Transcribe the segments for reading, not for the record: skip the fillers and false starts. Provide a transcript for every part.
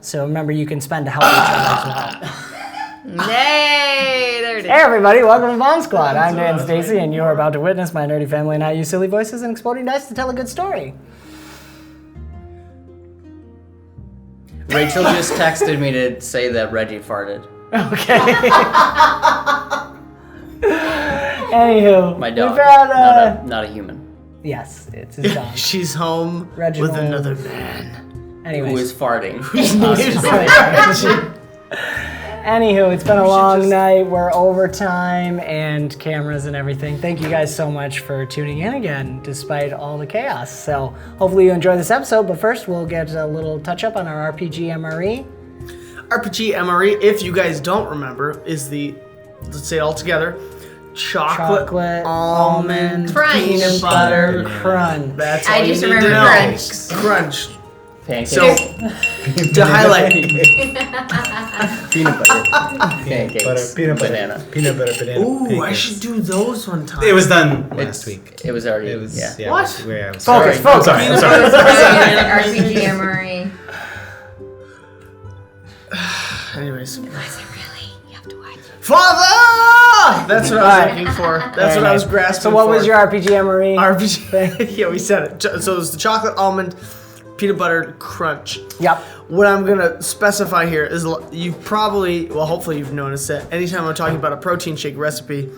So remember, you can spend to help each other as well. Nay, there it is. Hey everybody, welcome to Bomb Squad. I'm Dan Stacy, and you're about to witness my nerdy family and I use silly voices and exploding dice to tell a good story. Rachel just texted me to say that Reggie farted. Okay. Anywho, My dog. we've had, Not a human. yes, it's his dog. She's home Reginald. with another man. Anyways. Who is farting. Anywho, it's been a long night. We're overtime and cameras and everything. Thank you guys so much for tuning in again, despite all the chaos. So hopefully you enjoy this episode, but first we'll get a little touch up on our RPG MRE. RPG MRE, if you guys don't remember, is the, let's say it all together, chocolate almond, Crunch. peanut butter, crunch. That's all I you just need to remember know. crunch. Crunch. Pancakes. So, to highlight, peanut butter. Pancakes. Butter, peanut butter, Banana. peanut butter, banana. ooh, I pancakes. should do those one time. It was done last week. It was already, It was. yeah. What? Focus, sorry. focus. I'm sorry. RPG MRE. Anyways. Was it really? You have to watch. Father! That's what I was looking for. That's what I was grasping So what for. was your RPG MRE? RPG? Yeah, we said it. So it was the chocolate almond peanut butter crunch. Yep. What I'm gonna specify here is you've probably, well, hopefully you've noticed that anytime I'm talking about a protein shake recipe,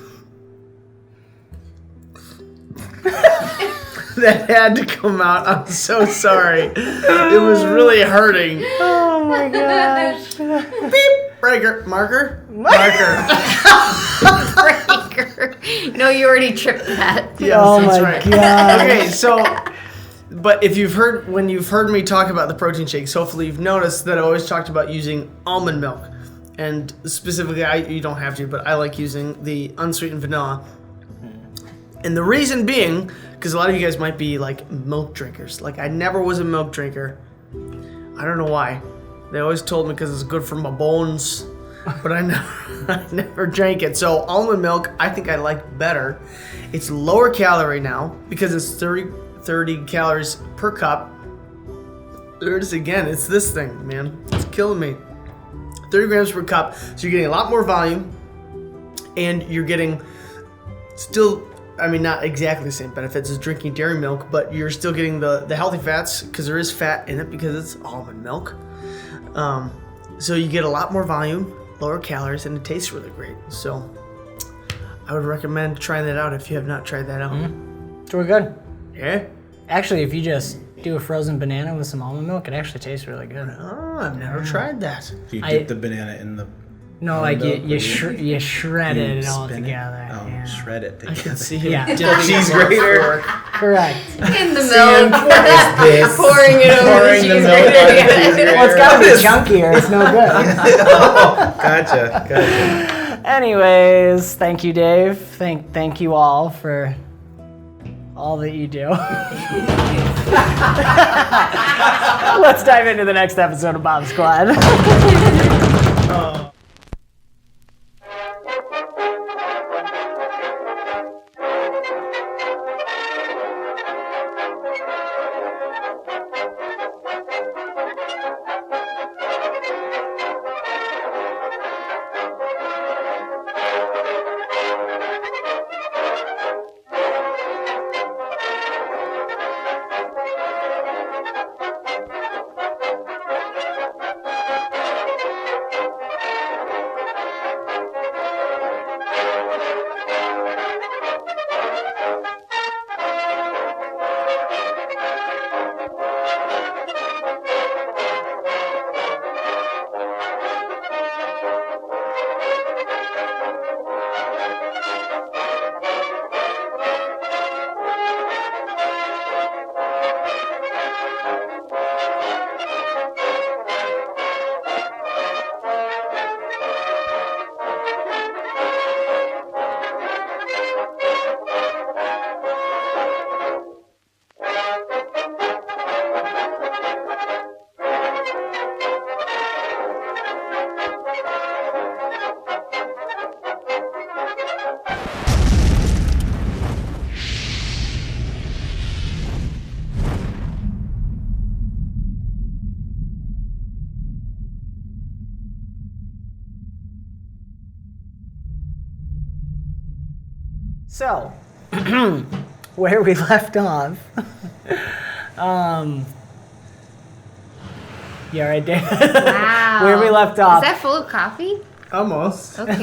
that had to come out. I'm so sorry. It was really hurting. Oh my gosh. Beep. Marker. Marker. Breaker. No, you already tripped that. Yes, Oh that's my right. God. Okay, so, but if when you've heard me talk about the protein shakes, hopefully you've noticed that I always talked about using almond milk, and specifically, you don't have to, but I like using the unsweetened vanilla. And the reason being, because a lot of you guys might be like milk drinkers. Like I never was a milk drinker. I don't know why. They always told me because it's good for my bones, but I never drank it. So almond milk, I think I like better. It's lower calorie now because it's 30 calories per cup. There it is again. It's this thing, man. It's killing me. 30 grams per cup. So you're getting a lot more volume, and you're getting still, I mean, not exactly the same benefits as drinking dairy milk, but you're still getting the healthy fats because there is fat in it because it's almond milk. So you get a lot more volume, lower calories, and it tastes really great. So I would recommend trying that out if you have not tried that out. It's really good. Yeah? Actually, if you just do a frozen banana with some almond milk, it actually tastes really good. Oh, I've never tried that. You dip the banana in the. No, like milk, you shred it all spin together. Oh, Yeah. shred it I together. can see Yeah. it. Cheese grater. Correct. In the milk. This. Pouring it over Pouring the the cheese milk on the grater. cheese grater. Well, it's gotta be chunkier. It's no good. Gotcha. Anyways, thank you, Dave. Thank you all for all that you do. Let's dive into the next episode of Bomb Squad. So, where we left off. You all right, Dave? Wow. Where we left Is off. that full of coffee? Almost. Okay.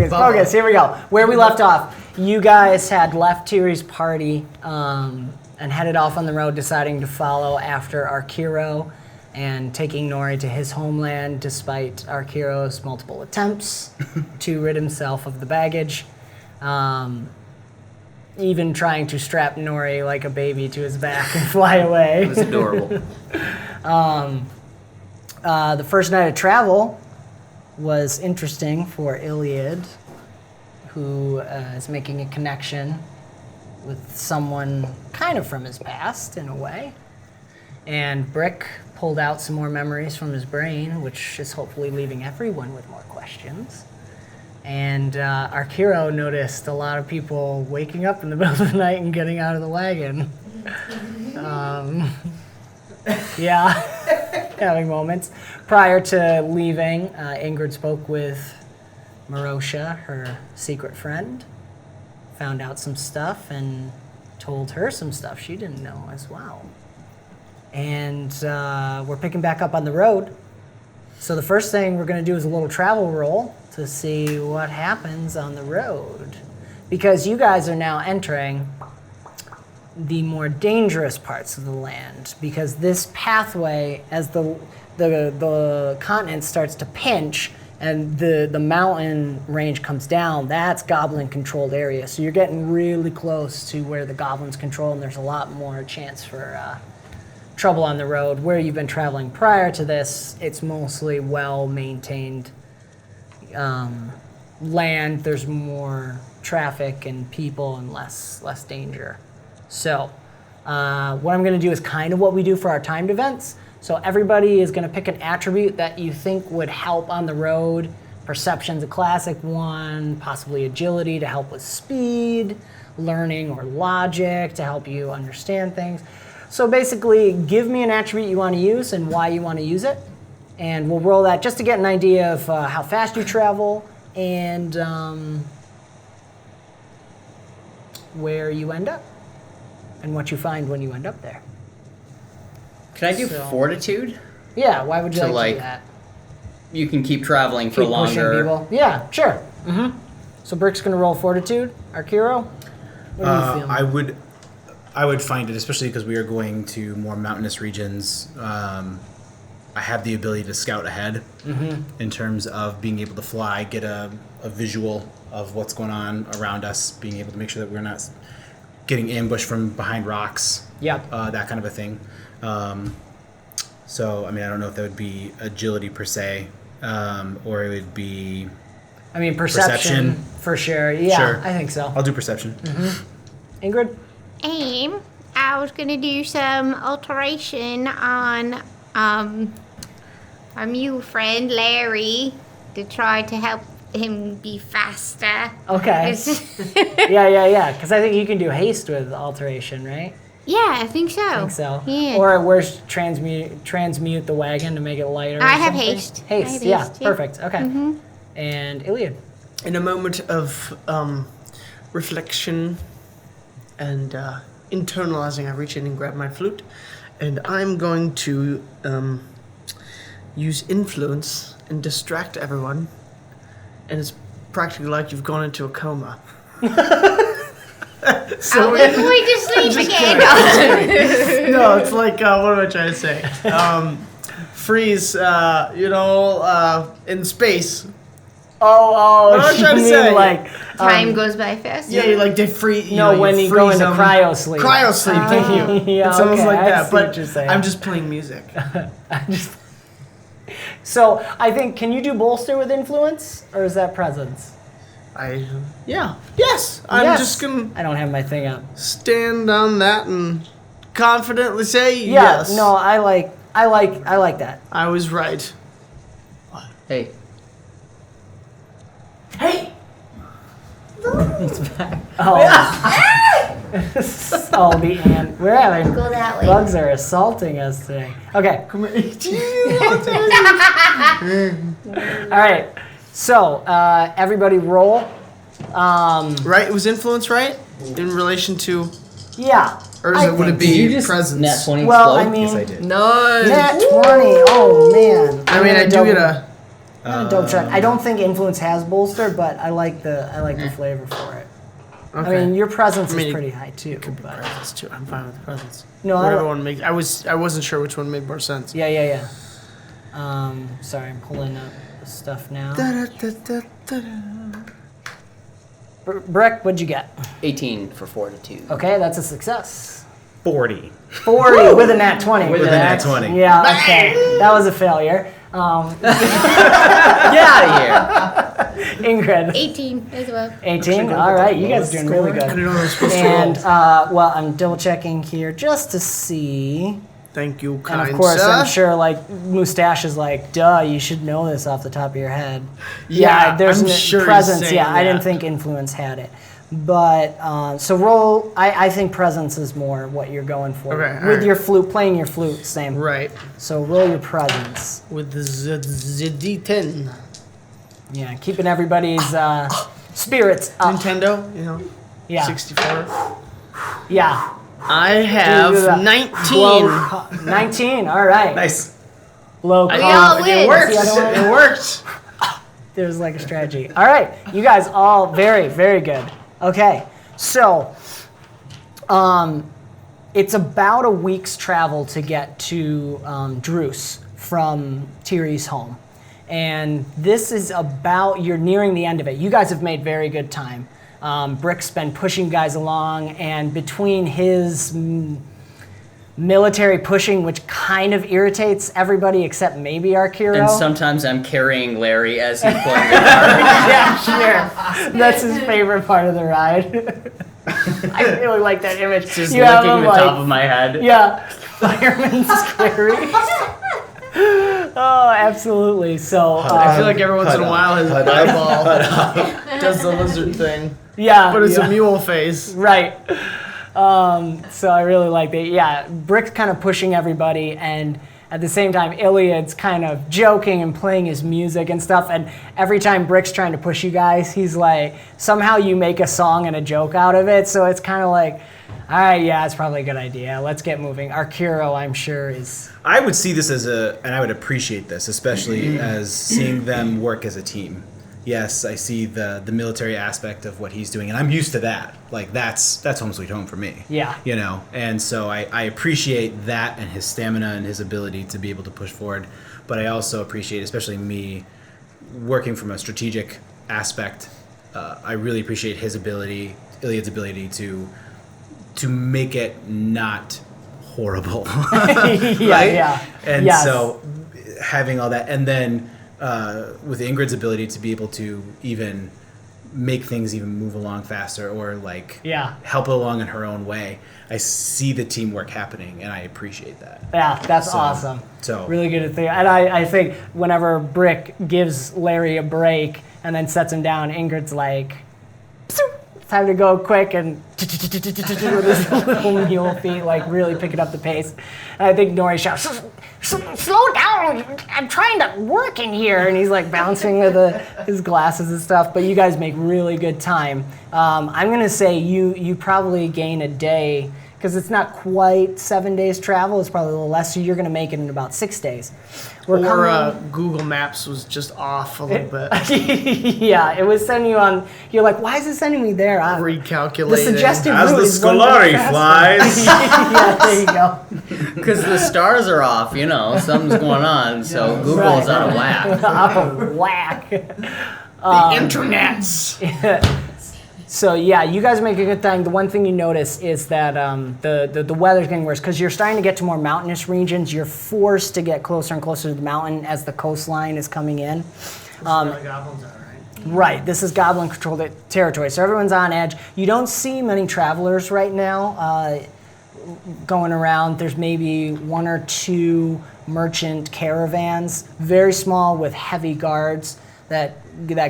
Focus. Here we go. Where we left off. You guys had left Tiri's party and headed off on the road, deciding to follow after Arkiro and taking Nori to his homeland, despite Arkiro's multiple attempts to rid himself of the baggage. Even trying to strap Nori like a baby to his back and fly away. It was adorable. The first night of travel was interesting for Iliad, who is making a connection with someone kind of from his past, in a way. And Brick pulled out some more memories from his brain, which is hopefully leaving everyone with more questions. And Arkiro noticed a lot of people waking up in the middle of the night and getting out of the wagon. Yeah, having moments. Prior to leaving, Ingrid spoke with Marosha, her secret friend, found out some stuff and told her some stuff she didn't know as well. And we're picking back up on the road. So the first thing we're going to do is a little travel roll to see what happens on the road. Because you guys are now entering the more dangerous parts of the land. Because this pathway, as the continent starts to pinch and the mountain range comes down, that's goblin-controlled area. So you're getting really close to where the goblins control, and there's a lot more chance for trouble on the road. Where you've been traveling prior to this, it's mostly well-maintained land. There's more traffic and people and less danger. So what I'm going to do is kind of what we do for our timed events. So everybody is going to pick an attribute that you think would help on the road. Perception's a classic one, possibly agility to help with speed, learning or logic to help you understand things. So basically, give me an attribute you want to use and why you want to use it. And we'll roll that just to get an idea of how fast you travel and where you end up and what you find when you end up there. Can I do fortitude? Yeah, why would you To, like to do like, that? You can keep traveling for Keep pushing longer. people. Yeah, sure. Mm-hmm. So Brick's going to roll fortitude. Arkiro, what do you feel? I would find it, especially because we are going to more mountainous regions. I have the ability to scout ahead in terms of being able to fly, get a visual of what's going on around us, being able to make sure that we're not getting ambushed from behind rocks, Yep. that kind of a thing. So, I mean, I don't know if that would be agility per se, or it would be... I mean, perception for sure. Yeah, Sure. I think so. I'll do perception. Ingrid? I was gonna do some alteration on our new friend Larry to try to help him be faster. Okay. Yeah. Because I think you can do haste with alteration, right? Yeah, I think so. I think so. Yeah. Or where's transmute the wagon to make it lighter? I or have something? haste. Haste. I have Yeah. haste, yeah. Perfect. Okay. And Iliad. In a moment of reflection and internalizing, I reach in and grab my flute, and I'm going to use influence and distract everyone, and it's practically like you've gone into a coma. So we're going to sleep again. No, it's like, what am I trying to say? Freeze, in space. Oh, What am I you trying to mean say? like Time goes by fast. Yeah, you like they freeze. when you go into cryo sleep. Cryo sleep, thank you. Yeah, It's almost okay, like I that, see what but you're saying. I'm just playing music. So I think, can you do bolster with influence, or is that presence? Yes. I'm Yes. just gonna I don't have my thing up. stand on that and confidently say Yeah, yes. no, I like that. I was right. Hey, Hey! Oh, oh, the ant. We're having Go that way. bugs are assaulting us today. Okay, Come here. all right. So everybody roll. Right? It was influence, right? In relation to, Yeah. or is it, would it Did you be just presence? nat 20 Well, I explode? mean, Yes, I did. No. nat 20. Oh man. I mean, I do get a. I'm gonna double check. I don't think influence has bolster, but I like the flavor for it. Okay. I mean, your presence I mean, is it pretty high too. But presence too. I'm fine with the presence. no, Whatever one makes. I wasn't sure which one made more sense. yeah. Sorry, I'm pulling up the stuff now. Brick, what'd you get? 18 for fortitude. Okay, that's a success. 40. 40 with a nat 20. With a nat 20. Yeah, okay. That was a failure. Get out of here. Ingrid. 18 as well. 18. All right, you guys are doing really I didn't good. know I was supposed And to roll. well, I'm double checking here just to see. Thank you, kind And of course, sir. I'm sure like Mustache is like, duh, you should know this off the top of your head. Yeah, there's I'm no sure he's presence. saying Yeah, I didn't that. think influence had it. But so roll. I think presence is more what you're going for. Okay, all With right. your flute, playing your flute, same. Right. So roll your presence. With the D10. Yeah, keeping everybody's spirits up. Nintendo, you know, Yeah, 64. yeah. I Do have that. 19. Low 19. All right. Nice. Low We con. all win. It worked. What's the other one? It worked. There's like a strategy. All right, you guys all very, very good. Okay, so it's about a week's travel to get to Ddrws from Ddr's home. And this is about, you're nearing the end of it. You guys have made very good time. Brick's been pushing you guys along, and between his military pushing, which kind of irritates everybody except maybe our hero. And sometimes I'm carrying Larry as he's pulling the cart. Yeah, sure. That's his favorite part of the ride. I really like that image. Just You have licking him the like, top of my head. yeah, fireman's carry. Oh, absolutely. So, I feel like every once in a while his Hut up. eyeball does the lizard thing. yeah, But it's yeah. a mule face. Right. So I really like that. Yeah, Brick's kind of pushing everybody, and at the same time, Iliad's kind of joking and playing his music and stuff. And every time Brick's trying to push you guys, he's like, somehow you make a song and a joke out of it. So it's kind of like, all right, yeah, it's probably a good idea. Let's get moving. Arcuro, I'm sure, is... I would see this as and I would appreciate this, especially as seeing them work as a team. Yes, I see the military aspect of what he's doing, and I'm used to that. Like, that's home sweet home for me. Yeah. You know, and so I appreciate that and his stamina and his ability to be able to push forward. But I also appreciate, especially me, working from a strategic aspect. I really appreciate his ability, Iliad's ability to make it not horrible. yeah, right? yeah. And Yes. so having all that, and then with Ingrid's ability to be able to even make things even move along faster, or like Yeah. help it along in her own way, I see the teamwork happening, and I appreciate that. Yeah, that's So- awesome. so- really good at thing. And I think whenever Brick gives Larry a break and then sets him down, Ingrid's like, "Psoo, time to go quick," and with his little mule feet, like really picking up the pace. And I think Nori shouts, "Slow down! I'm trying to work in here," and he's like bouncing with his glasses and stuff. But you guys make really good time. I'm gonna say you probably gain a day, because it's not quite 7 days travel. It's probably a little less, so you're gonna make it in about 6 days. We're Or coming. Google Maps was just off a little bit. Yeah, it was sending you on. You're like, why is it sending me there? The Recalculating. suggested As route the is one Scolari faster. flies. Yeah, there you go. Because the stars are off, you know, something's going on, so Google's Right. out of whack. Off of whack. The internets. So yeah, you guys make a good thing. The one thing you notice is that the weather's getting worse because you're starting to get to more mountainous regions. You're forced to get closer and closer to the mountain as the coastline is coming in. Goblins are, right? Right, this is goblin-controlled territory, so everyone's on edge. You don't see many travelers right now going around. There's maybe 1 or 2 merchant caravans, very small with heavy guards that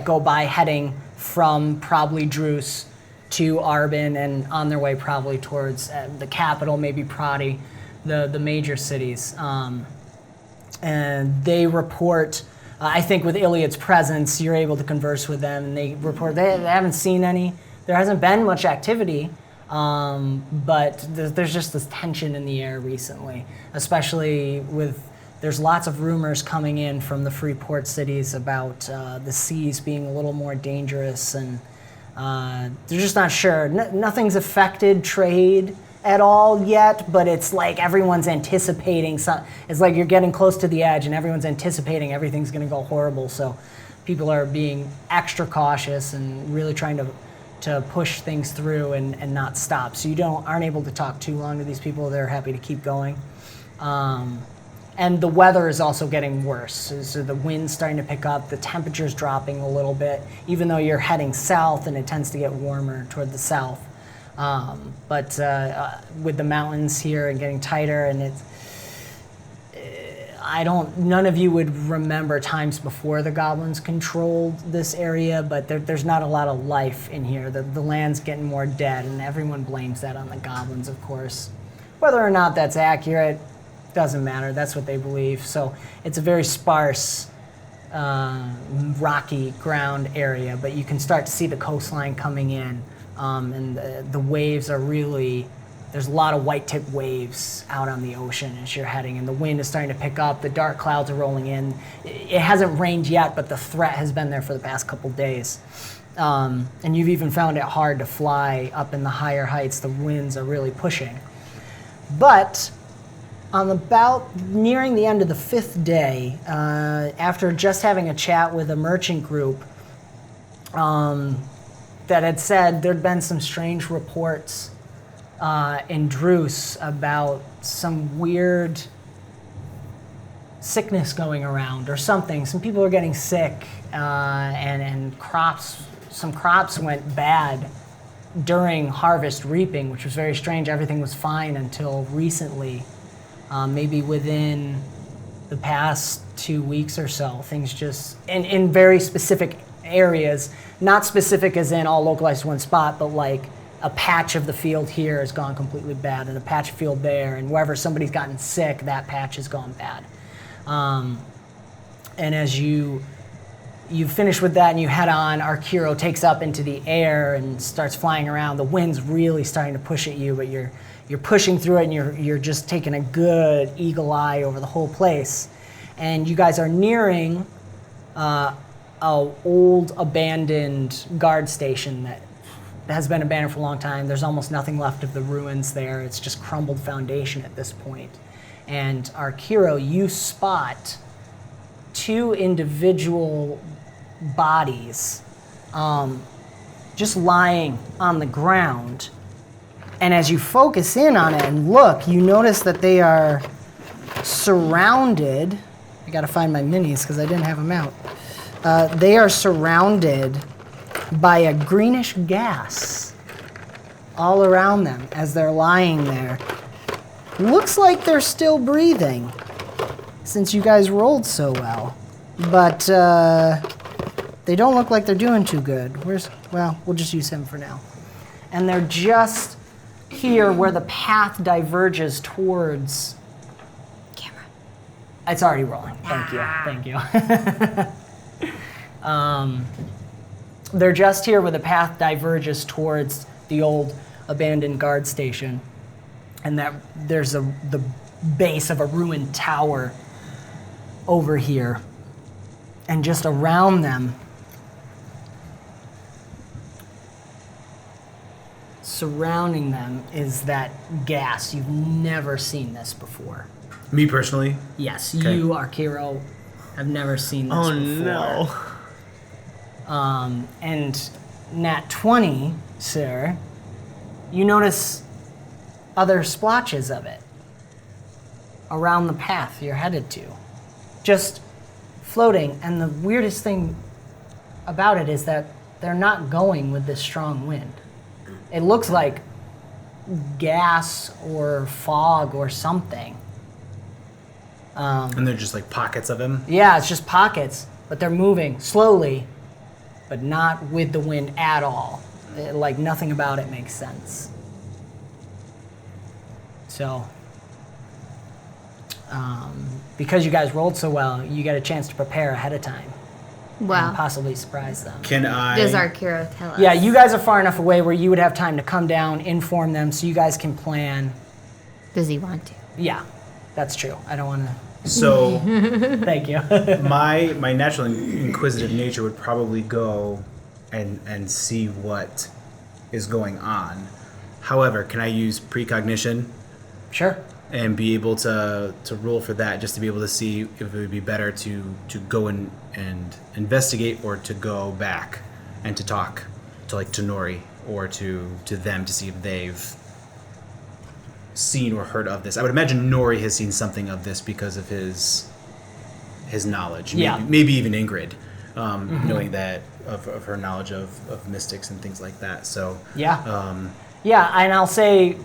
go by heading from probably Ddrws to Arbin and on their way probably towards the capital, maybe Prati, the major cities. And they report I think with Iliad's presence, you're able to converse with them, and they report they haven't seen any. There hasn't been much activity, but there's just this tension in the air recently, especially with. There's lots of rumors coming in from the free port cities about the seas being a little more dangerous, and they're just not sure. Nothing's affected trade at all yet, but it's like everyone's anticipating. It's like you're getting close to the edge, and everyone's anticipating everything's going to go horrible. So people are being extra cautious and really trying to push things through and not stop. So you aren't able to talk too long to these people. They're happy to keep going. And the weather is also getting worse. So the wind's starting to pick up, the temperature's dropping a little bit, even though you're heading south and it tends to get warmer toward the south. But with the mountains here and getting tighter, and none of you would remember times before the goblins controlled this area, but there's not a lot of life in here. The land's getting more dead, and everyone blames that on the goblins, of course. Whether or not that's accurate, doesn't matter. That's what they believe. So it's a very sparse, rocky ground area, but you can start to see the coastline coming in, and the waves are really. There's a lot of white-tip waves out on the ocean as you're heading, and the wind is starting to pick up. The dark clouds are rolling in. It hasn't rained yet, but the threat has been there for the past couple days. And you've even found it hard to fly up in the higher heights. The winds are really pushing. But on about nearing the end of the 5th day, after just having a chat with a merchant group that had said there'd been some strange reports in Ddrws about some weird sickness going around or something. Some people are getting sick, and some crops went bad during harvest reaping, which was very strange. Everything was fine until recently. Maybe within the past 2 weeks or so, things just, in very specific areas, not specific as in all localized to one spot, but like a patch of the field here has gone completely bad, and a patch of field there, and wherever somebody's gotten sick, that patch has gone bad. And as you finish with that and you head on, our hero takes up into the air and starts flying around. The wind's really starting to push at you, but you're pushing through it, and you're just taking a good eagle eye over the whole place. And you guys are nearing a old abandoned guard station that has been abandoned for a long time. There's almost nothing left of the ruins there. It's just crumbled foundation at this point. And our hero, you spot 2 individual bodies just lying on the ground. And as you focus in on it and look, you notice that they are surrounded. I gotta find my minis because I didn't have them out. They are surrounded by a greenish gas all around them as they're lying there. Looks like they're still breathing since you guys rolled so well. But they don't look like they're doing too good. We'll just use him for now. And they're just here where the path diverges towards... Camera. It's already rolling. Thank you. They're just here where the path diverges towards the old abandoned guard station. And that there's the base of a ruined tower over here. And just around them, surrounding them, is that gas. You've never seen this before. Me personally? Yes, Okay. you, Arkiro, have never seen this before. No. And Nat 20, sir, you notice other splotches of it around the path you're headed to. Just floating, and the weirdest thing about it is that they're not going with this strong wind. It looks like gas or fog or something. And they're just like pockets of him? Yeah, it's just pockets, but they're moving slowly, but not with the wind at all. Like nothing about it makes sense. So, because you guys rolled so well, you get a chance to prepare ahead of time and Well, possibly surprise them. Can I? does our hero tell us? Yeah, you guys are far enough away where you would have time to come down, inform them, so you guys can plan. Does he want to? Yeah, that's true. I don't want to. So Thank you. my natural inquisitive nature would probably go and see what is going on. However, can I use precognition Sure. and be able to roll for that, just to be able to see if it would be better to go and investigate, or to go back and to talk to like to Nori or to them to see if they've seen or heard of this. I would imagine Nori has seen something of this because of his knowledge. Yeah. Maybe even Ingrid, knowing that of her knowledge of mystics and things like that. So Yeah. Yeah, and I'll say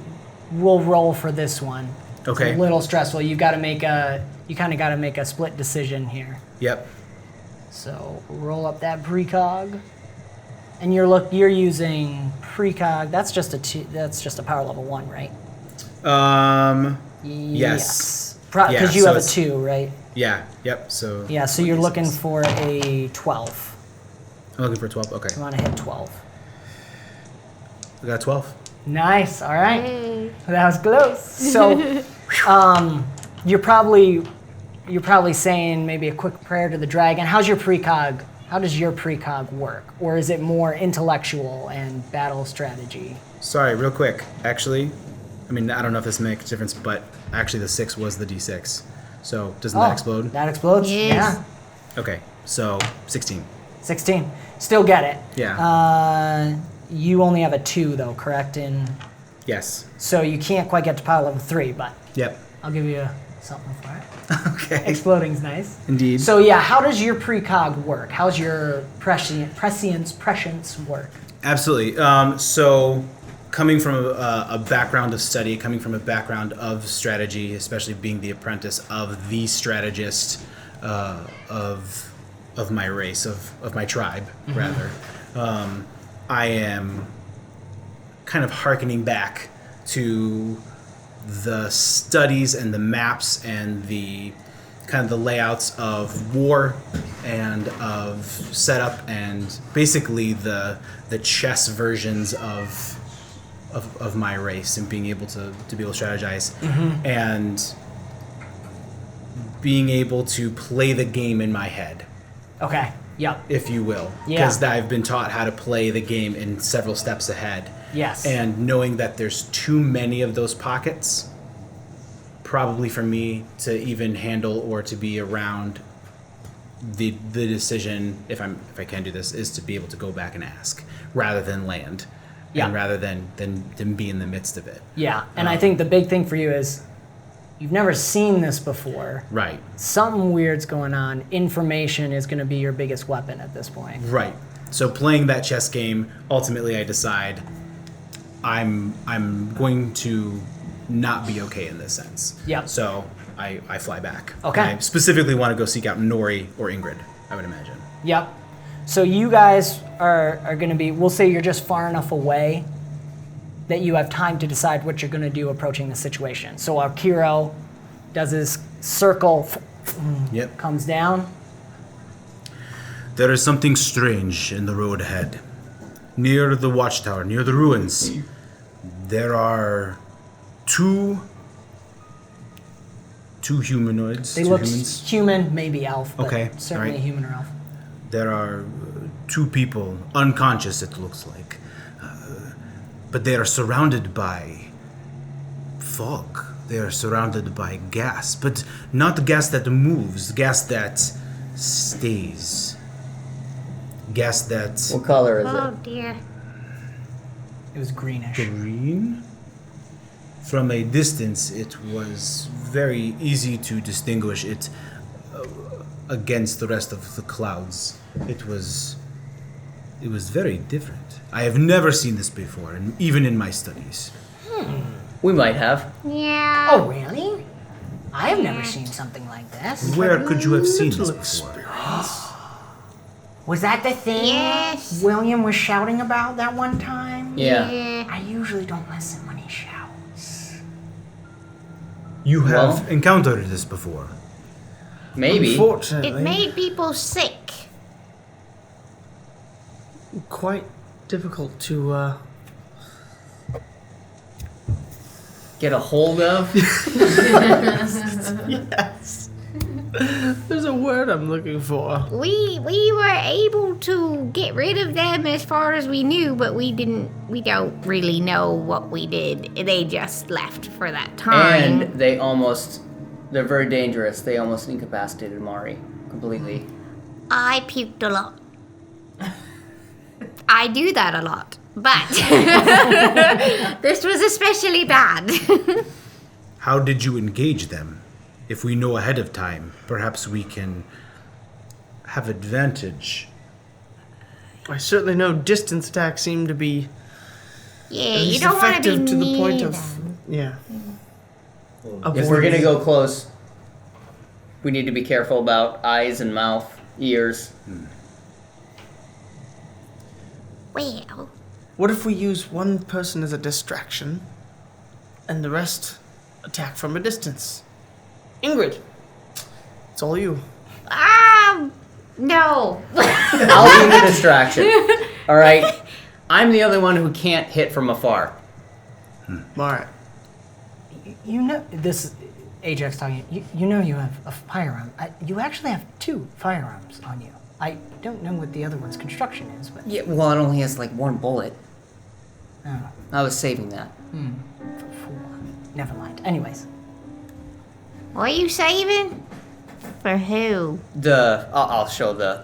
we'll roll for this one. Okay. It's a little stressful. You kind of got to make a split decision here. Yep. So roll up that precog, and you're using precog. That's just a power level 1, right? Yes. Because Yeah, you so have a it's- 2, right? Yeah. Yep. So. Yeah. So you're looking for a 12. I'm looking for 12. Okay. You want to hit 12. We got 12. Nice. All right. Hey. That was close. So, you're probably saying maybe a quick prayer to the dragon. How's your precog? How does your precog work, or is it more intellectual and battle strategy? Sorry, real quick. Actually, I mean, I don't know if this makes a difference, but actually the 6 was the D6. So doesn't that explode? That explodes. Yes. Yeah. Okay. So 16. 16. Still get it. Yeah. You only have a 2 though, correct? Yes. So you can't quite get to power level 3, but Yep. I'll give you something for it. Okay. Exploding's nice. Indeed. So yeah, how does your precog work? How's your prescience work? Absolutely. So, coming from a background of study, coming from a background of strategy, especially being the apprentice of the strategist of my race, of my tribe, rather, I am kind of hearkening back to the studies and the maps and the kind of the layouts of war and of setup and basically the chess versions of my race, and being able to be able to strategize and being able to play the game in my head, Okay. Yep. if you will, Yeah. because I've been taught how to play the game in several steps ahead. Yes. And knowing that there's too many of those pockets, probably for me to even handle or to be around, the decision, if I can do this, is to be able to go back and ask rather than land, Yeah. and rather than be in the midst of it. Yeah, and I think the big thing for you is you've never seen this before. Right. Something weird's going on. Information is going to be your biggest weapon at this point. Right. So playing that chess game, ultimately I decide I'm going to not be okay in this sense. Yeah. So I fly back. Okay. And I specifically want to go seek out Nori or Ingrid, I would imagine. Yep. So you guys are going to be, we'll say you're just far enough away that you have time to decide what you're going to do approaching the situation. So our hero does his circle, Yep. comes down. There is something strange in the road ahead. Near the watchtower, near the ruins, there are two humanoids. They two look humans. human, maybe elf, but Okay, certainly alright. human or elf. There are two people, unconscious it looks like. But they are surrounded by fog. They are surrounded by gas, but not the gas that moves, gas that stays. Gas that... What color is Oh it? dear. It was greenish. Green? From a distance, it was very easy to distinguish it against the rest of the clouds. It was very different. I have never seen this before, and even in my studies. We might have. Yeah. Oh, really? I have never seen something like this. Where could you have seen this before? Was that the thing Yes. William was shouting about that one time? Yeah. Yeah. I usually don't listen when he shouts. You have Well- encountered this before. Maybe. Unfortunately, It made people sick. quite difficult to. Get a hold of. Yes. There's a word I'm looking for. We were able to get rid of them as far as we knew, but we don't really know what we did. They just left for that time. And they're very dangerous. They almost incapacitated Mari completely. I puked a lot. I do that a lot, but this was especially bad. How did you engage them? If we know ahead of time, perhaps we can have advantage. I certainly know distance attacks seem to be Yeah, at you least don't want to be effective to the point near of them. yeah. If we're gonna go close, we need to be careful about eyes and mouth, ears. Well, What if we use one person as a distraction, and the rest attack from a distance? Ingrid, it's all you. no. I'll do the distraction. All right. I'm the only one who can't hit from afar. All right. You know, this is Ajax talking. You know you have a firearm. You actually have 2 firearms on you. I don't know what the other one's construction is, but Yeah. Well, it only has like 1 bullet. oh, I was saving that. never mind. Anyways, What are you saving? For who? I'll show the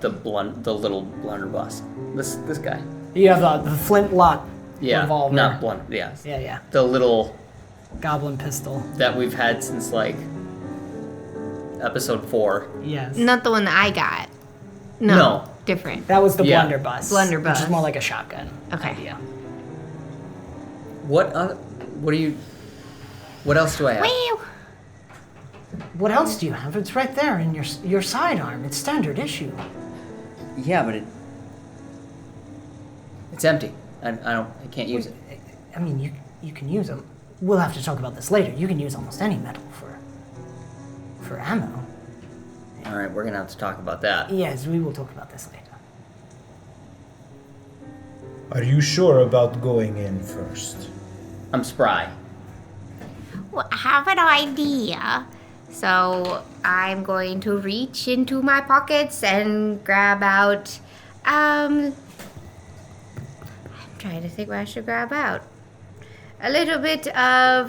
little blunderbuss. This guy. you have the flintlock Yeah. revolver. Not blunt. Yeah. Yeah. The little Goblin pistol. that we've had since like episode 4. Yes. Not the one that I got. No. Different. That was the Yeah. blunderbuss. Blunderbuss. Which is more like a shotgun. Okay. idea. What else do I have? Well, What else do you have? It's right there in your sidearm. It's standard issue. Yeah, but it's empty. I can't use it. I mean, you can use them. We'll have to talk about this later. You can use almost any metal for ammo. All right, we're gonna have to talk about that. Yes, we will talk about this later. Are you sure about going in first? I'm spry. well, I have an idea. So I'm going to reach into my pockets and grab out. I'm trying to think what I should grab out. A little bit of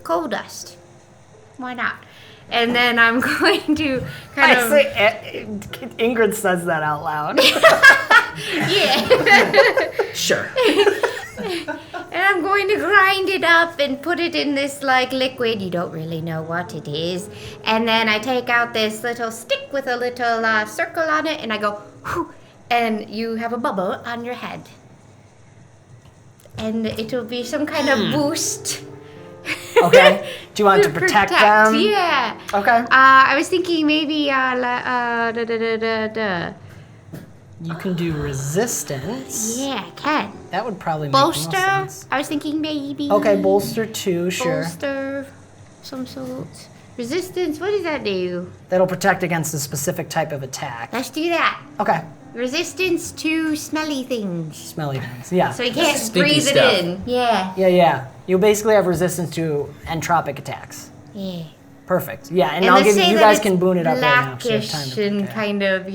coal dust. Why not? And then I'm going to kind of. Ingrid says that out loud. Yeah. Sure. And I'm going to grind it up and put it in this like liquid. You don't really know what it is. And then I take out this little stick with a little circle on it and I go, whew, and you have a bubble on your head. And it'll be some kind of boost. Okay. Do you want to protect them? Yeah. Okay. I was thinking maybe You can do resistance. yeah, I can. That would probably make the most Bolster. sense. I was thinking maybe. Okay, bolster 2, sure. Bolster, some sort. Resistance. What does that do? That'll protect against a specific type of attack. Let's do that. Okay. Resistance to smelly things. Smelly things. Yeah. So he can't Stinky breathe stuff. it in. Yeah. Yeah. You'll basically have resistance to entropic attacks. Yeah. Perfect. Yeah, and And I'll let's give say you that guys it's can boon it up right now. So you have blackish time to and prepare. kind of,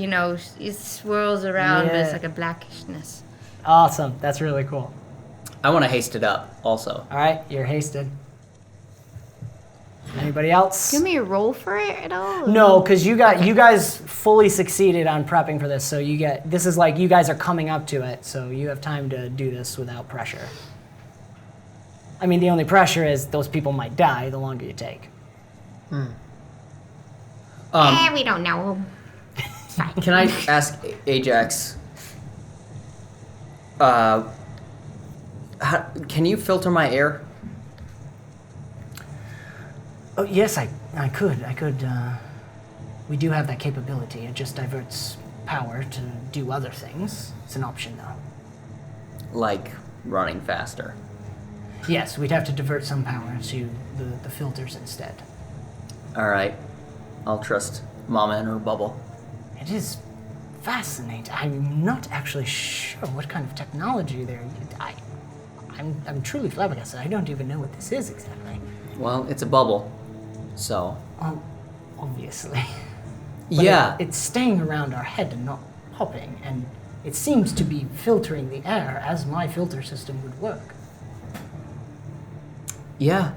it swirls around, but it's Yeah. like a blackishness. Awesome. That's really cool. I want to haste it up also. All right, you're hasted. Anybody else? Give me a roll for it at all? No, because you guys fully succeeded on prepping for this. So this is like you guys are coming up to it, so you have time to do this without pressure. I mean, the only pressure is those people might die the longer you take. We don't know. Can I ask Ajax? Can you filter my air? Oh yes, I could. We do have that capability. It just diverts power to do other things. It's an option though. Like running faster. Yes, we'd have to divert some power to the filters instead. All right. I'll trust Mama and her bubble. It is fascinating. I'm not actually sure what kind of technology they're using. I'm truly flabbergasted. I don't even know what this is exactly. Well, it's a bubble, so. Obviously. But Yeah. It's staying around our head and not popping, and it seems to be filtering the air as my filter system would work. Yeah.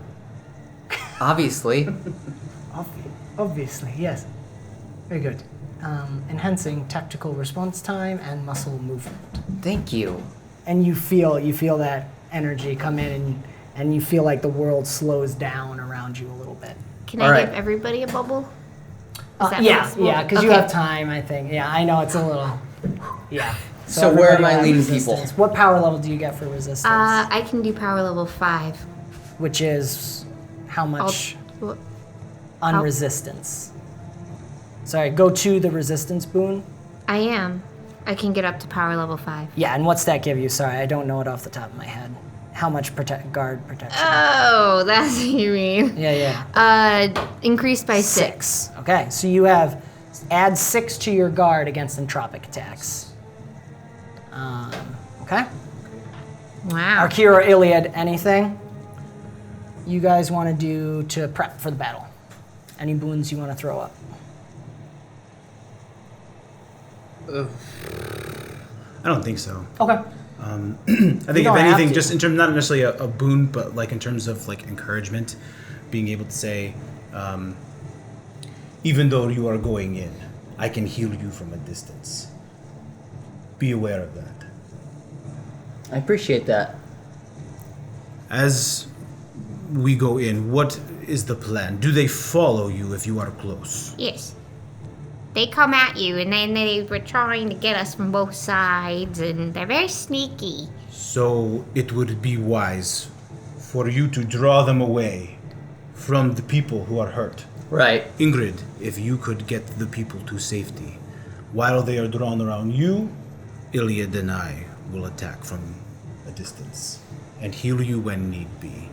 Obviously. Obviously, yes. Very good. Enhancing tactical response time and muscle movement. Thank you. And you feel that energy come in, and you feel like the world slows down around you a little bit. Can All I right. give everybody a bubble? Is that Yeah, possible? yeah, because you Okay. have time, I think. Yeah, I know it's a little. Yeah. So where am everybody I has leading resistance. people? What power level do you get for resistance? I can do power level 5. Which is how much Well, unresistance? Sorry, go to the resistance boon. I am. I can get up to power level 5. Yeah, and what's that give you? Sorry, I don't know it off the top of my head. How much guard protection? Oh, that's what you mean. Yeah. Increased by 6. Okay, so you have add 6 to your guard against entropic attacks. Okay. Wow. Arkir or Iliad, anything you guys want to do to prep for the battle? Any boons you want to throw up? I don't think so. Okay. I think if don't have anything, to. just in terms, not necessarily a boon, but like in terms of like encouragement, being able to say, even though you are going in, I can heal you from a distance. Be aware of that. I appreciate that. As we go in, what is the plan? Do they follow you if you are close? Yes. They come at you, and then they were trying to get us from both sides, and they're very sneaky. So it would be wise for you to draw them away from the people who are hurt. Right. Ingrid, if you could get the people to safety, while they are drawn around you, Iliad and I will attack from a distance and heal you when need be.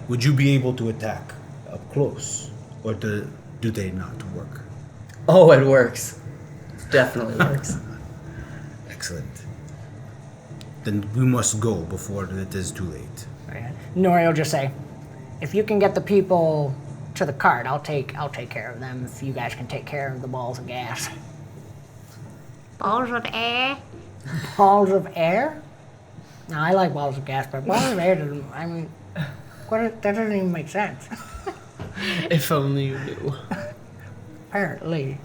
Would you be able to attack up close, or do they not work? Oh, it works. Definitely works. Excellent. Then we must go before it is too late. Nori will just say, if you can get the people to the cart, I'll take care of them. If you guys can take care of the balls of gas. Balls of air. Balls of air? No, I like balls of gas, but balls of air doesn't. I mean, that doesn't even make sense. If only you knew. Apparently.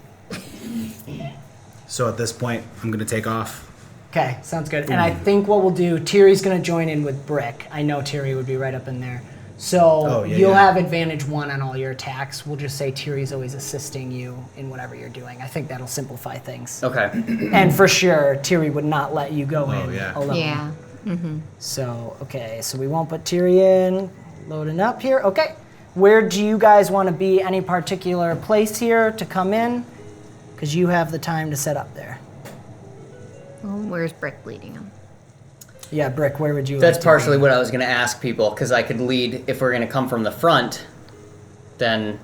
So at this point, I'm going to take off. Okay, sounds good. And I think what we'll do, Tiri's going to join in with Brick. I know Tiri would be right up in there. So you'll have advantage 1 on all your attacks. We'll just say Tiri's always assisting you in whatever you're doing. I think that'll simplify things. Okay. And for sure, Tiri would not let you go in alone. Yeah. So, okay, so we won't put Tiri in. Loading up here. Okay. Where do you guys want to be? Any particular place here to come in? Because you have the time to set up there. Well, where's Brick leading him? Yeah, Brick, where would you That's like to partially be? what I was going to ask people, because I could lead, if we're going to come from the front, then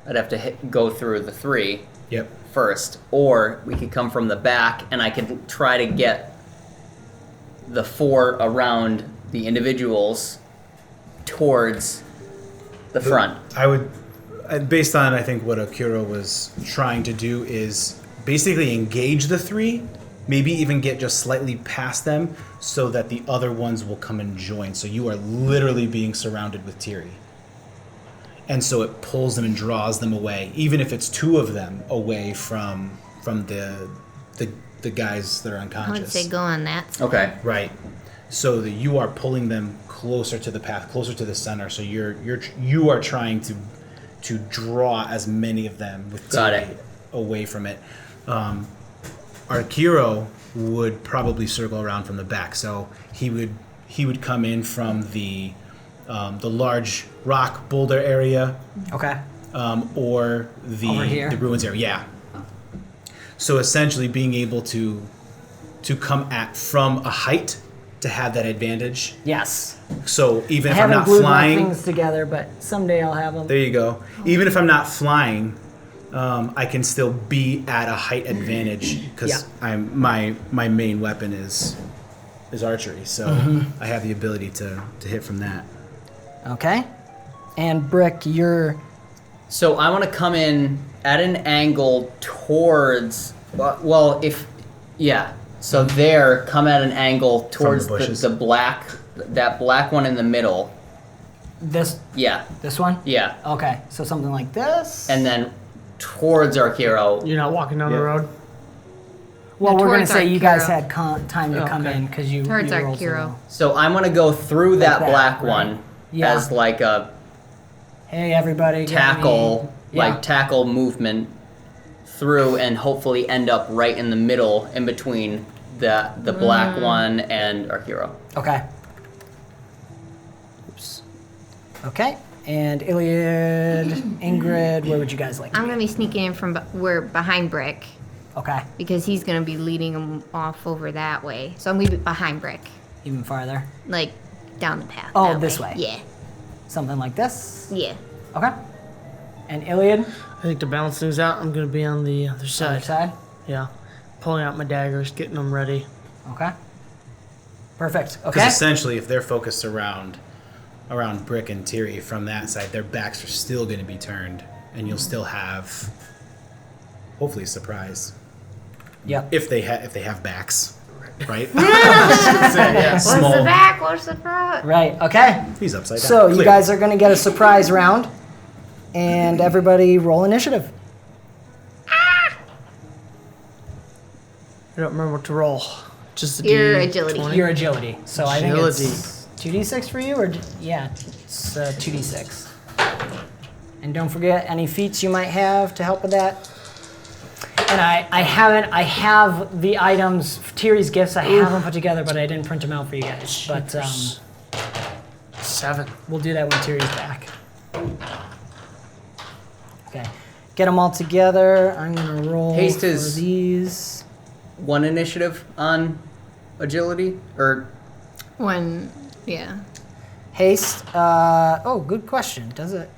I'd have to go through the 3 first. Or we could come from the back, and I could try to get the 4 around the individuals towards the front. I would, based on I think what Akira was trying to do, is basically engage the 3, maybe even get just slightly past them so that the other ones will come and join. So you are literally being surrounded with Tiri. And so it pulls them and draws them away, even if it's 2 of them away from the guys that are I unconscious. would say go on that. Okay. Right. So that you are pulling them closer to the path, closer to the center. So you are trying to draw as many of them with Tiri away from it. Arkiro would probably circle around from the back. So he would come in from the large rock boulder area. Okay. Or Over here? the ruins area. Yeah. So essentially being able to come at from a height to have that advantage. Yes. So even I if I'm haven't not glued my flying, things together, but someday I'll have them. there you go. Even if I'm not flying, I can still be at a height advantage because my main weapon is archery. So I have the ability to hit from that. Okay. And Brick, you're... So I want to come in at an angle towards, well, so there, come at an angle towards the bushes. the black, that black one in the middle. This Yeah, one? yeah. Okay, so something like this. And then towards our hero. You're not walking down the road? Well, No, we're going to towards say our you guys hero. had time to come in because you Towards our rolled so hero. well. So I'm going to go through that that, black right. one Yeah. as like a Hey, everybody. get tackle, me- like tackle movement through and hopefully end up right in the middle in between the black one and our hero. Okay. Oops. Okay. And Iliad, Ingrid, where would you guys like to I'm be? gonna be sneaking in from we're behind Brick Okay. because he's gonna be leading him off over that way. So I'm gonna be behind Brick, Even farther. like down the path. Oh, that this way. Yeah, Something like this. yeah. Okay. And Iliad, I think to balance things out, I'm going to be on the other other side. side. Yeah. Pulling out my daggers, getting them ready. Okay. Perfect. Because Okay. essentially, if they're focused around Brick and Tiri from that side, their backs are still going to be turned, and you'll still have, hopefully, a surprise Yep. if they have backs, right? What's Small. the back? What's the front? Right. Okay. He's upside down. So you Clear. guys are going to get a surprise round, and everybody roll initiative. I don't remember what to roll. Just the Your D20. agility. Your agility. So I think Agility. it's 2d6 for you, or yeah, it's 2d6. And don't forget any feats you might have to help with that. And I have the items, Tiri's gifts. I have them put together, but I didn't print them out for you guys. But 7. we'll do that when Tiri's back. Okay, get them all together. I'm gonna roll Haste for is- these. One initiative on agility, or Yeah. Haste. Oh, good question. Does it?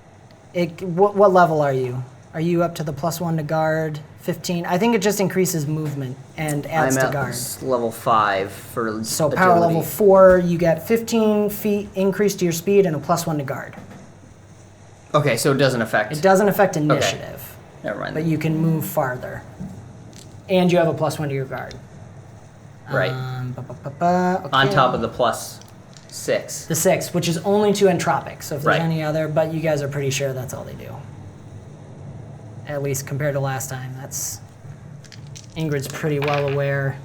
What level are you? Are you up to the +1 to guard? 15. I think it just increases movement and adds I'm to at guard. level 5 for So agility. power level 4, you get 15 feet increase to your speed and a +1 to guard. Okay, so it doesn't affect. It doesn't affect initiative, Never mind. but you can move farther, and you have a +1 to your guard. Right. Okay. On top of the +6. The 6, which is only to entropic. So if there's Right. any other, but you guys are pretty sure that's all they do. At least compared to last time. That's Ingrid's pretty well aware.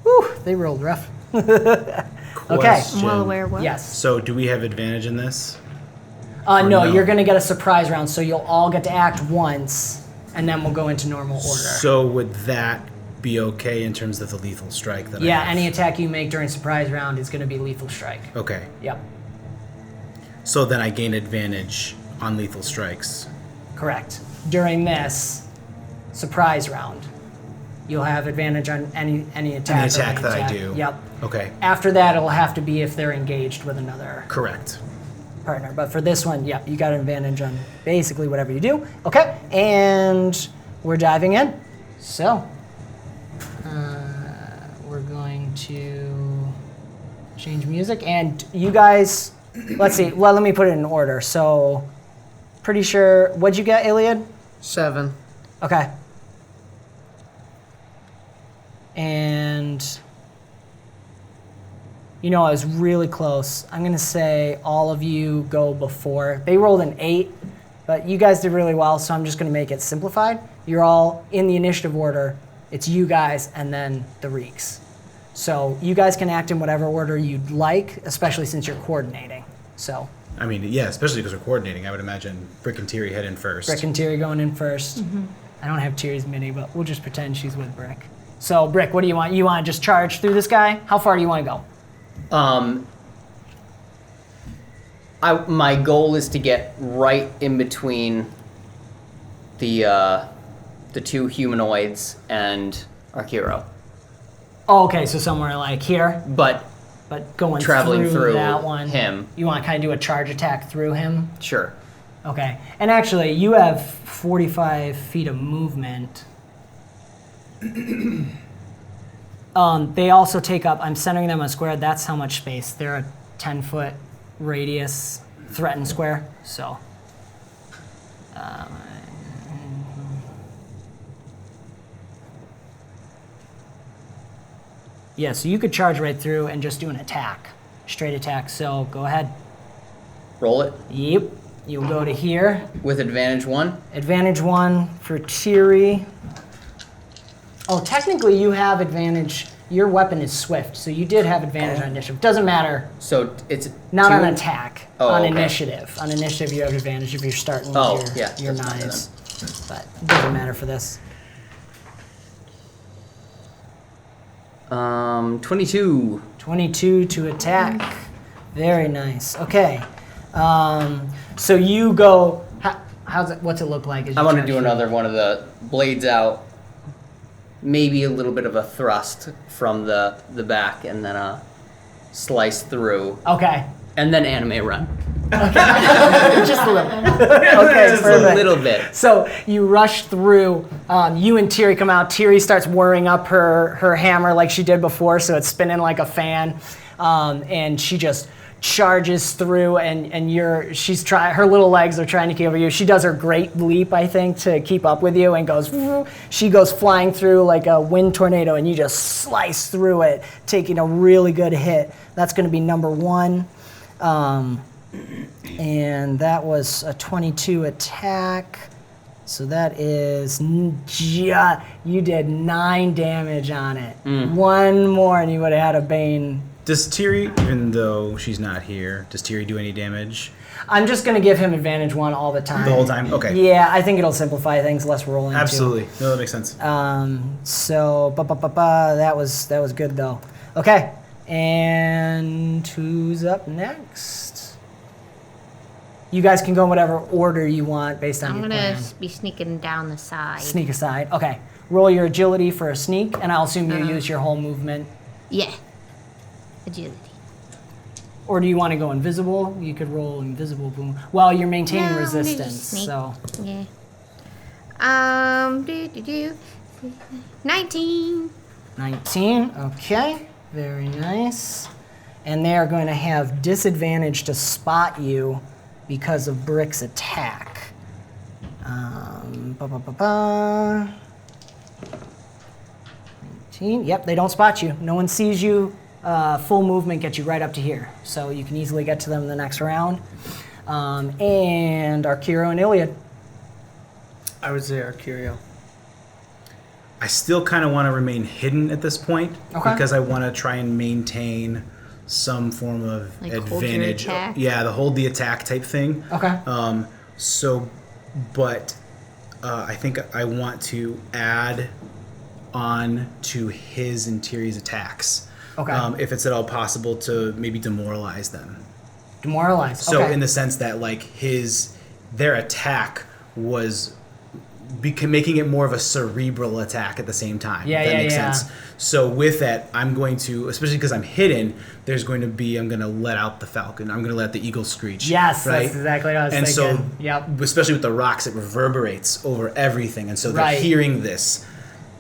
Whew, they rolled rough. Okay. I'm well aware of what. Yes. So, do we have advantage in this? No, no? you're going to get a surprise round, so you'll all get to act once, and then we'll go into normal order. So, would that be okay in terms of the lethal strike that I Yeah, have? any attack you make during surprise round is going to be lethal strike. Okay. Yep, So then I gain advantage on lethal strikes. correct. During this surprise round, you'll have advantage on any attack. Any or attack that I attack. do. Yep. Okay. After that, it'll have to be if they're engaged with another Correct. partner. But for this one, yep, you got an advantage on basically whatever you do. Okay, and we're diving in. So, we're going to change music. And you guys, let's see, well, let me put it in order. So, pretty sure, what'd you get, Iliad? 7. Okay. And you know, I was really close. I'm gonna say all of you go before. They rolled an 8, but you guys did really well, so I'm just gonna make it simplified. You're all in the initiative order. It's you guys and then the Reeks. So you guys can act in whatever order you'd like, especially since you're coordinating. So I mean, yeah, especially because we're coordinating. I would imagine Brick and Tiri head in first. Brick and Tiri going in first. I don't have Tiri's mini, but we'll just pretend she's with Brick. So, Brick, what do you want? You want to just charge through this guy? How far do you want to go? My goal is to get right in between the two humanoids and our hero. Oh, okay, so somewhere like here. But but going Traveling through that one, him. You want to kind of do a charge attack through him? Sure. Okay. And actually, you have 45 feet of movement. They also take up, I'm centering them on a square, that's how much space. They're a 10-foot radius threatened square, so. Yeah, so you could charge right through and just do an attack. Straight attack, so go ahead. Roll it. Yep. You'll go to here. With advantage 1? Advantage 1 for Ddrws. Oh, technically you have advantage. Your weapon is swift, so you did have advantage on initiative. Doesn't matter. So it's Not 2? on attack. Oh, on okay. initiative. On initiative, you have advantage if you're starting with Oh, your, yeah, your doesn't matter knives. But it doesn't matter for this. 22. 22 to attack. Very nice. Okay. So you go. What's it look like? As I you want to charge do through? another one of the blades out. Maybe a little bit of a thrust from the back, and then a slice through, Okay. and then anime run. Just a little. Okay, Just perfect. a little bit. So you rush through. You and Ddrws come out. Ddrws starts whirring up her hammer like she did before, so it's spinning like a fan, and she just charges through. And her little legs are trying to keep up with you. She does her great leap, I think, to keep up with you, and she goes flying through like a wind tornado, and you just slice through it, taking a really good hit. That's going to be number 1. And that was a 22 attack. So that is, you did 9 damage on it. One more and you would have had a Bane. Does Ddrws, even though she's not here, does Ddrws do any damage? I'm just going to give him advantage 1 all the time. The whole time? Okay. Yeah, I think it'll simplify things, less rolling. Absolutely. No, that makes sense. So, that was good though. Okay, and who's up next? You guys can go in whatever order you want based on I'm your gonna plan. be sneaking down the side. Sneak aside. Okay. Roll your agility for a sneak, and I'll assume you use your whole movement. Yeah. Agility. Or do you want to go invisible? You could roll invisible boom. Well, you're maintaining No, I'm gonna just resistance, sneak. so. Yeah. 19. 19. Okay. Very nice. And they are going to have disadvantage to spot you because of Brick's attack. 19. Yep, they don't spot you. No one sees you. Full movement gets you right up to here. So you can easily get to them in the next round. And Arcuro and Iliad. I would say Arcurio. I still kind of want to remain hidden at this point Okay. because I want to try and maintain some form of Like hold your advantage. attack? Yeah, the hold the attack type thing. Okay. I think I want to add on to his and Ddrws' attacks. Okay. If it's at all possible to maybe demoralize them. Demoralized. So okay. in the sense that like their attack was making it more of a cerebral attack at the same time. Yeah, if that yeah, makes yeah. sense. So with that, I'm going to, especially because I'm hidden, I'm going to let out the falcon. I'm going to let the eagle screech. Yes, right? that's exactly what I was and thinking. so, Yep. especially with the rocks, it reverberates over everything. And so they're Right. hearing this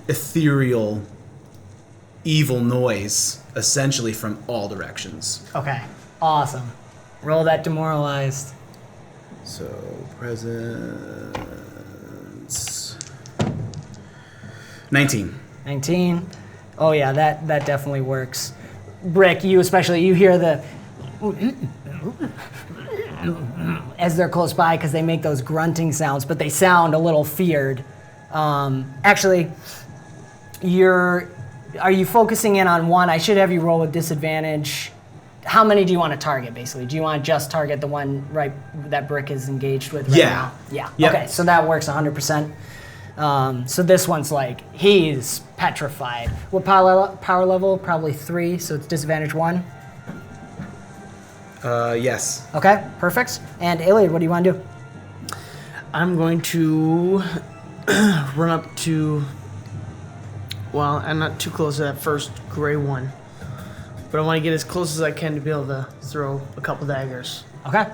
ethereal, evil noise, essentially from all directions. Okay. Awesome. Roll that demoralized. So, presence... 19. 19. Oh yeah, that definitely works. Brick, you especially, you hear the as they're close by because they make those grunting sounds, but they sound a little feared. Actually, are you focusing in on one? I should have you roll with disadvantage. How many do you want to target, basically? Do you want to just target the one that Brick is engaged with right now? Yeah. Yep. Okay, so that works 100%. So this one's like, he's petrified. What power level? Probably 3, so it's disadvantage 1. Yes. Okay, perfect. And Iliad, what do you want to do? I'm going to run up to. Well, I'm not too close to that first gray one. but I want to get as close as I can to be able to throw a couple daggers. Okay.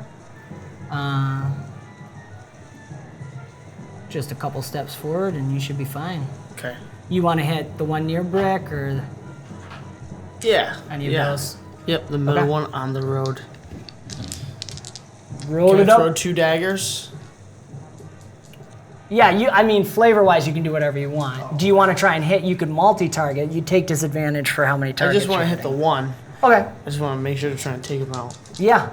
Just a couple steps forward and you should be fine. Okay. You want to hit the one near Brick or Yeah. any of those? Yep, the middle Okay. one on the road. Roll Can it I up. throw 2 daggers? Yeah, I mean, flavor-wise, you can do whatever you want. Do you want to try and hit? You could multi-target. You take disadvantage for how many I targets. just want to hit the one. Okay. I just want to make sure to try and take him out. Yeah.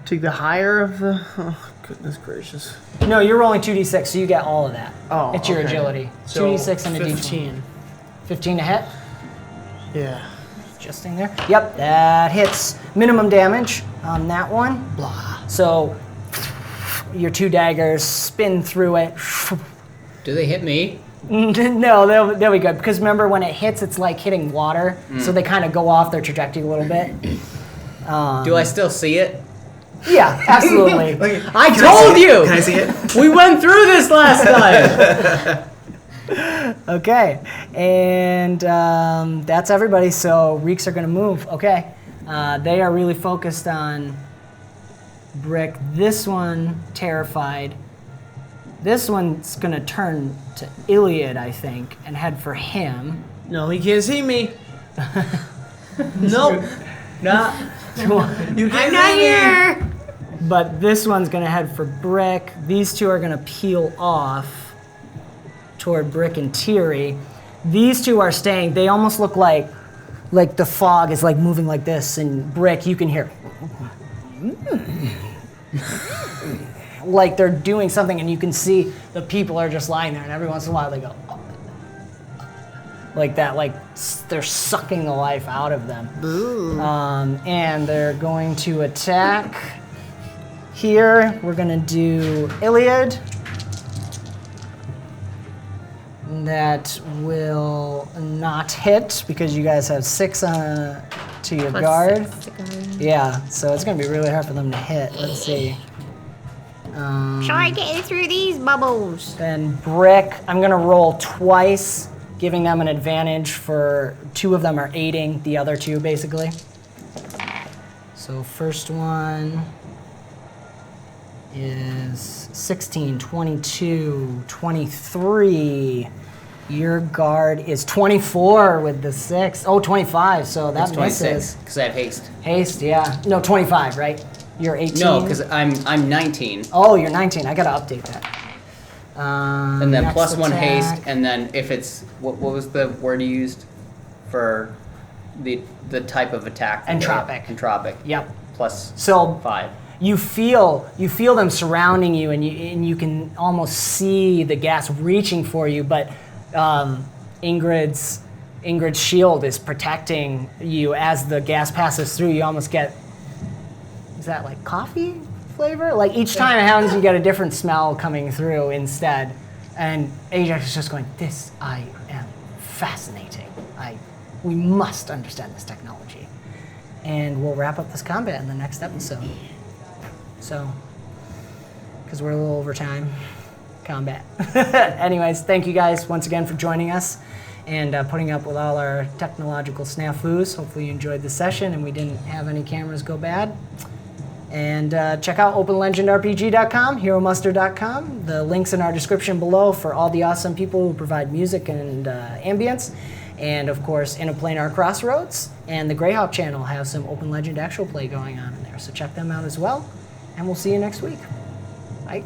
Take the higher of the... Oh, goodness gracious. No, you're rolling 2d6, so you get all of that. Oh, it's your okay. agility. So 2d6 and a d20. 15. 15 to hit. Yeah. Adjusting there. Yep, that hits. Minimum damage on that one. Blah. So your 2 daggers spin through it. Do they hit me? No, they'll be good. Because remember, when it hits, it's like hitting water. So they kind of go off their trajectory a little bit. Do I still see it? Yeah, absolutely. I told you! Can I see it? We went through this last time! Okay, and that's everybody. So Reeks are going to move. Okay, they are really focused on Brick. This one terrified. This one's going to turn to Iliad, I think, and head for him. No, he can't see me. Nope. Nah. You can't I'm not see me. here. But this one's going to head for Brick. These two are going to peel off toward Brick and Thierry. These two are staying. They almost look like the fog is like moving like this, and Brick, you can hear like they're doing something, and you can see the people are just lying there, and every once in a while they go like that, like they're sucking the life out of them. And they're going to attack. Here, we're gonna do Iliad. That will not hit because you guys have 6 to your Plus guard. 6 to guard. Yeah, so it's gonna be really hard for them to hit. Let's see. Try getting through these bubbles. Then Brick, I'm gonna roll twice, giving them an advantage for 2 of them are aiding the other 2, basically. So first one is 16, 22, 23. Your guard is 24 with the 6. Oh, 25, so that It's misses. 26, because I have haste. Haste, yeah. No, 25, right? You're 18? No, because I'm 19. Oh, you're 19. I gotta update that. And then next plus 1 haste, attack. and then if it's... What was the word you used for the type of attack? that they have? Entropic. Entropic. Yep. Plus So 5. you feel them surrounding you, and you can almost see the gas reaching for you, but Ingrid's shield is protecting you as the gas passes through. You almost get, is that like coffee flavor? Like each time it happens, you get a different smell coming through instead. And Ajax is just going, this I am fascinating. We must understand this technology. And we'll wrap up this combat in the next episode. So, because we're a little over time, combat. Anyways, thank you guys once again for joining us and putting up with all our technological snafus. Hopefully you enjoyed the session and we didn't have any cameras go bad. And check out openlegendrpg.com, heromuster.com. The link's in our description below for all the awesome people who provide music and ambience. And of course, Inn of Planar Crossroads and the Greyhawk channel have some Open Legend actual play going on in there. So check them out as well. And we'll see you next week. Bye.